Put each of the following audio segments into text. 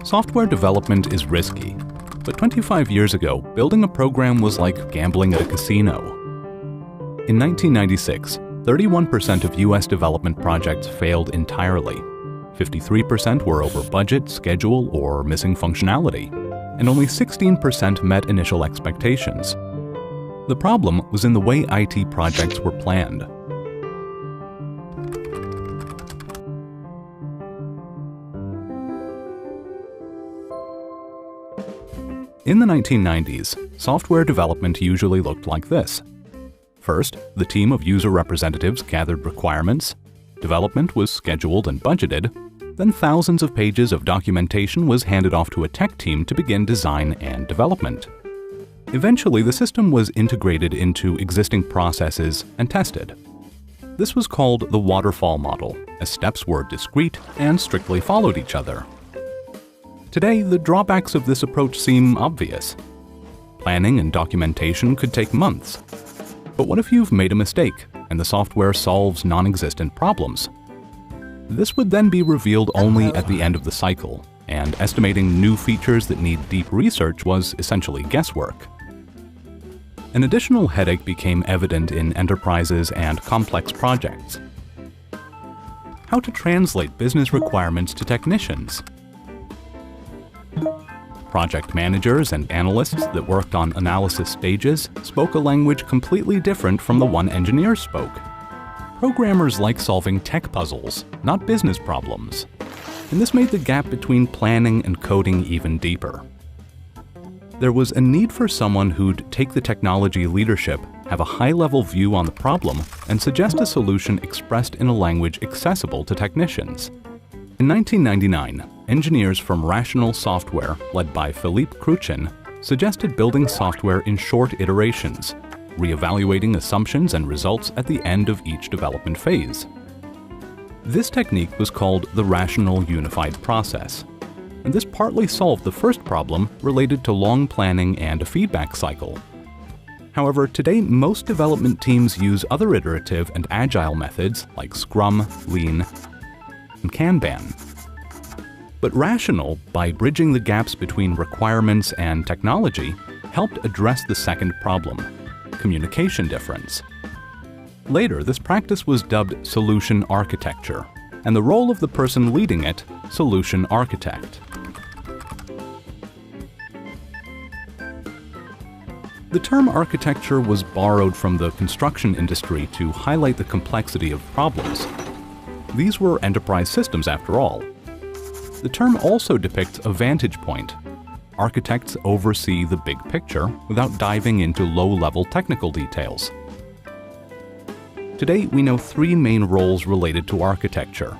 Software development is risky, but 25 years ago, building a program was like gambling at a casino. In 1996, 31% of US development projects failed entirely. 53% were over budget, schedule, or missing functionality, and only 16% met initial expectations. The problem was in the way IT projects were planned. In the 1990s, software development usually looked like this. First, the team of user representatives gathered requirements, development was scheduled and budgeted, then thousands of pages of documentation was handed off to a tech team to begin design and development. Eventually, the system was integrated into existing processes and tested. This was called the waterfall model, as steps were discrete and strictly followed each other. Today, the drawbacks of this approach seem obvious. Planning and documentation could take months. But what if you've made a mistake and the software solves non-existent problems? This would then be revealed only at the end of the cycle, and estimating new features that need deep research was essentially guesswork. An additional headache became evident in enterprises and complex projects. How to translate business requirements to technicians? Project managers and analysts that worked on analysis stages spoke a language completely different from the one engineers spoke. Programmers like solving tech puzzles, not business problems. And this made the gap between planning and coding even deeper. There was a need for someone who'd take the technology leadership, have a high-level view on the problem, and suggest a solution expressed in a language accessible to technicians. In 1999, engineers from Rational Software, led by Philippe Cruchin, suggested building software in short iterations, reevaluating assumptions and results at the end of each development phase. This technique was called the Rational Unified Process, and this partly solved the first problem related to long planning and a feedback cycle. However, today most development teams use other iterative and agile methods like Scrum, Lean, and Kanban. But Rational, by bridging the gaps between requirements and technology, helped address the second problem, communication difference. Later, this practice was dubbed solution architecture, and the role of the person leading it, solution architect. The term architecture was borrowed from the construction industry to highlight the complexity of problems. These were enterprise systems after all. The term also depicts a vantage point. Architects oversee the big picture without diving into low-level technical details. Today, we know three main roles related to architecture: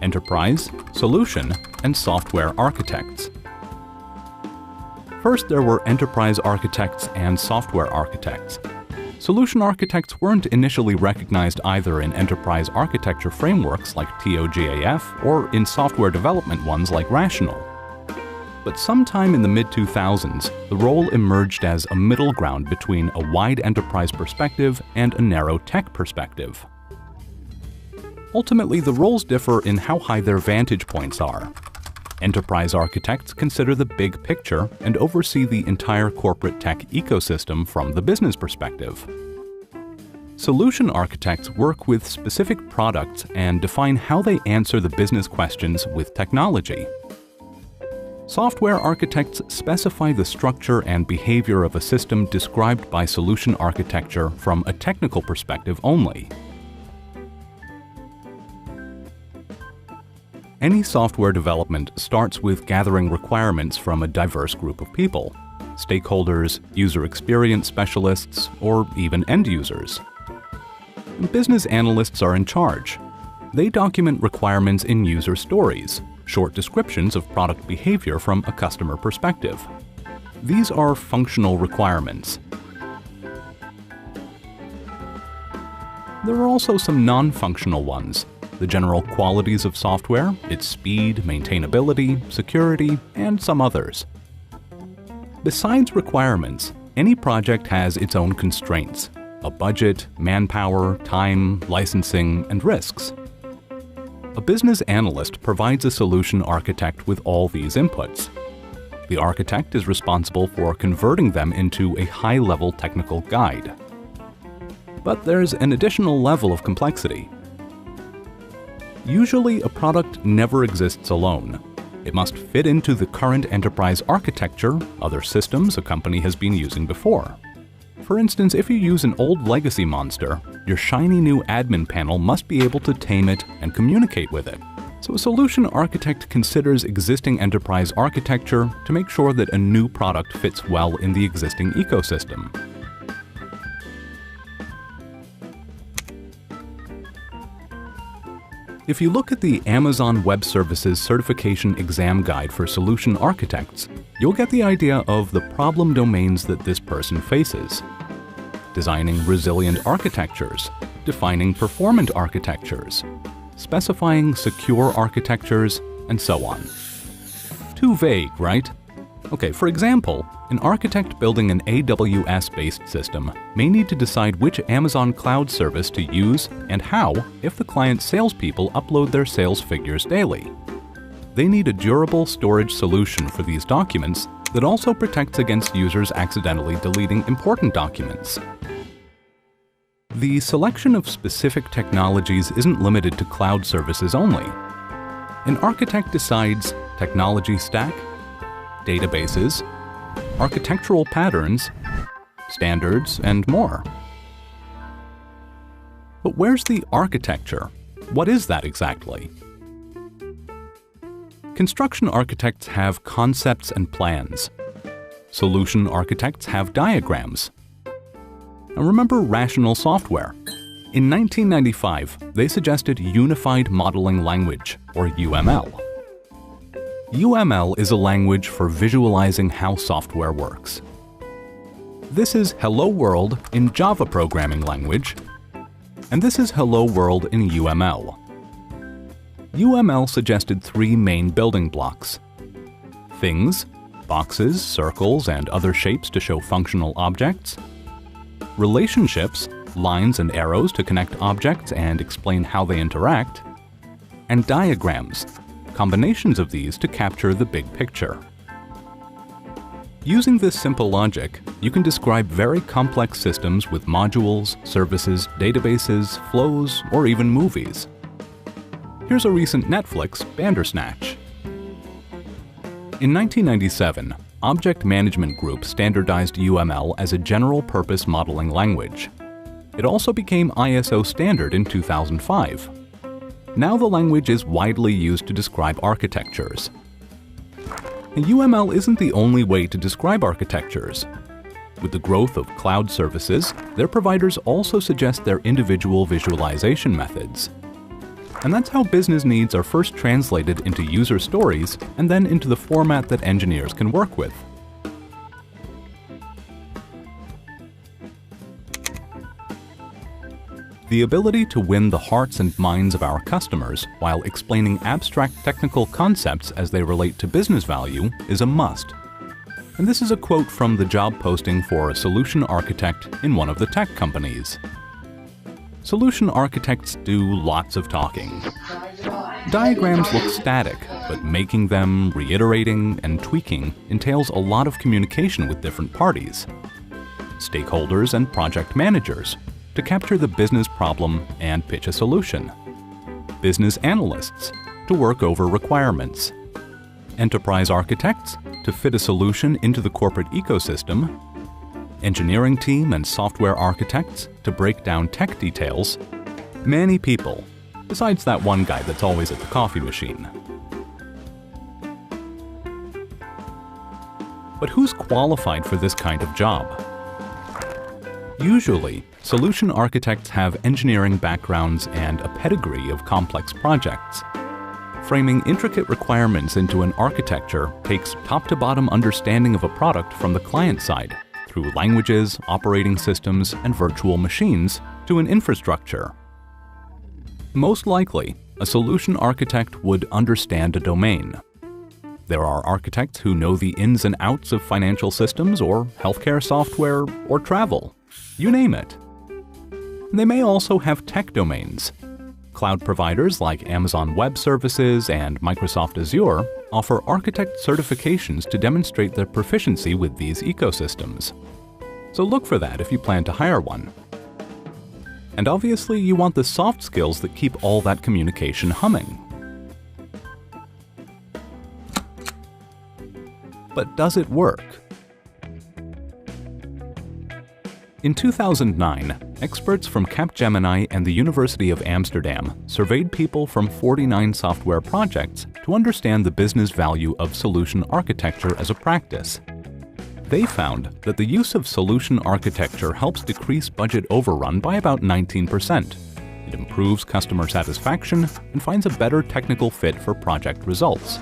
enterprise, solution, and software architects. First, there were enterprise architects and software architects. Solution architects weren't initially recognized either in enterprise architecture frameworks like TOGAF or in software development ones like Rational. But sometime in the mid-2000s, the role emerged as a middle ground between a wide enterprise perspective and a narrow tech perspective. Ultimately, the roles differ in how high their vantage points are. Enterprise architects consider the big picture and oversee the entire corporate tech ecosystem from the business perspective. Solution architects work with specific products and define how they answer the business questions with technology. Software architects specify the structure and behavior of a system described by solution architecture from a technical perspective only. Any software development starts with gathering requirements from a diverse group of people: stakeholders, user experience specialists, or even end users. Business analysts are in charge. They document requirements in user stories, short descriptions of product behavior from a customer perspective. These are functional requirements. There are also some non-functional ones: the general qualities of software, its speed, maintainability, security, and some others. Besides requirements, any project has its own constraints: a budget, manpower, time, licensing, and risks. A business analyst provides a solution architect with all these inputs. The architect is responsible for converting them into a high-level technical guide. But there's an additional level of complexity. Usually, a product never exists alone. It must fit into the current enterprise architecture, other systems a company has been using before. For instance, if you use an old legacy monster, your shiny new admin panel must be able to tame it and communicate with it. So a solution architect considers existing enterprise architecture to make sure that a new product fits well in the existing ecosystem. If you look at the Amazon Web Services Certification Exam Guide for Solution Architects, you'll get the idea of the problem domains that this person faces. Designing resilient architectures, defining performant architectures, specifying secure architectures, and so on. Too vague, right? Okay, for example, an architect building an AWS-based system may need to decide which Amazon cloud service to use and how if the client's salespeople upload their sales figures daily. They need a durable storage solution for these documents that also protects against users accidentally deleting important documents. The selection of specific technologies isn't limited to cloud services only. An architect decides technology stack, databases, architectural patterns, standards, and more. But where's the architecture? What is that exactly? Construction architects have concepts and plans. Solution architects have diagrams. Now remember rational software. In 1995, they suggested Unified Modeling Language, or UML. UML is a language for visualizing how software works. This is Hello World in Java programming language, and this is Hello World in UML. UML suggested three main building blocks: things, boxes, circles, and other shapes to show functional objects; relationships, lines and arrows to connect objects and explain how they interact; and diagrams, combinations of these to capture the big picture. Using this simple logic, you can describe very complex systems with modules, services, databases, flows, or even movies. Here's a recent Netflix Bandersnatch. In 1997, Object Management Group standardized UML as a general-purpose modeling language. It also became ISO standard in 2005. Now the language is widely used to describe architectures. And UML isn't the only way to describe architectures. With the growth of cloud services, their providers also suggest their individual visualization methods. And that's how business needs are first translated into user stories and then into the format that engineers can work with. The ability to win the hearts and minds of our customers while explaining abstract technical concepts as they relate to business value is a must. And this is a quote from the job posting for a solution architect in one of the tech companies. Solution architects do lots of talking. Diagrams look static, but making them, reiterating, and tweaking entails a lot of communication with different parties, stakeholders and project managers, to capture the business problem and pitch a solution, business analysts to work over requirements, enterprise architects to fit a solution into the corporate ecosystem, engineering team and software architects to break down tech details, many people, besides that one guy that's always at the coffee machine. But who's qualified for this kind of job? Usually, solution architects have engineering backgrounds and a pedigree of complex projects. Framing intricate requirements into an architecture takes top-to-bottom understanding of a product from the client side, through languages, operating systems, and virtual machines, to an infrastructure. Most likely, a solution architect would understand a domain. There are architects who know the ins and outs of financial systems or healthcare software or travel. You name it. They may also have tech domains. Cloud providers like Amazon Web Services and Microsoft Azure offer architect certifications to demonstrate their proficiency with these ecosystems. So look for that if you plan to hire one. And obviously, you want the soft skills that keep all that communication humming. But does it work? In 2009, experts from Capgemini and the University of Amsterdam surveyed people from 49 software projects to understand the business value of solution architecture as a practice. They found that the use of solution architecture helps decrease budget overrun by about 19%. It improves customer satisfaction and finds a better technical fit for project results.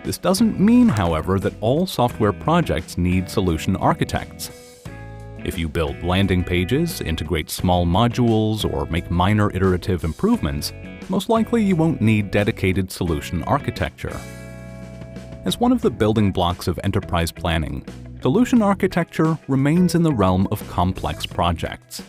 This doesn't mean, however, that all software projects need solution architects. If you build landing pages, integrate small modules, or make minor iterative improvements, most likely you won't need dedicated solution architecture. As one of the building blocks of enterprise planning, solution architecture remains in the realm of complex projects.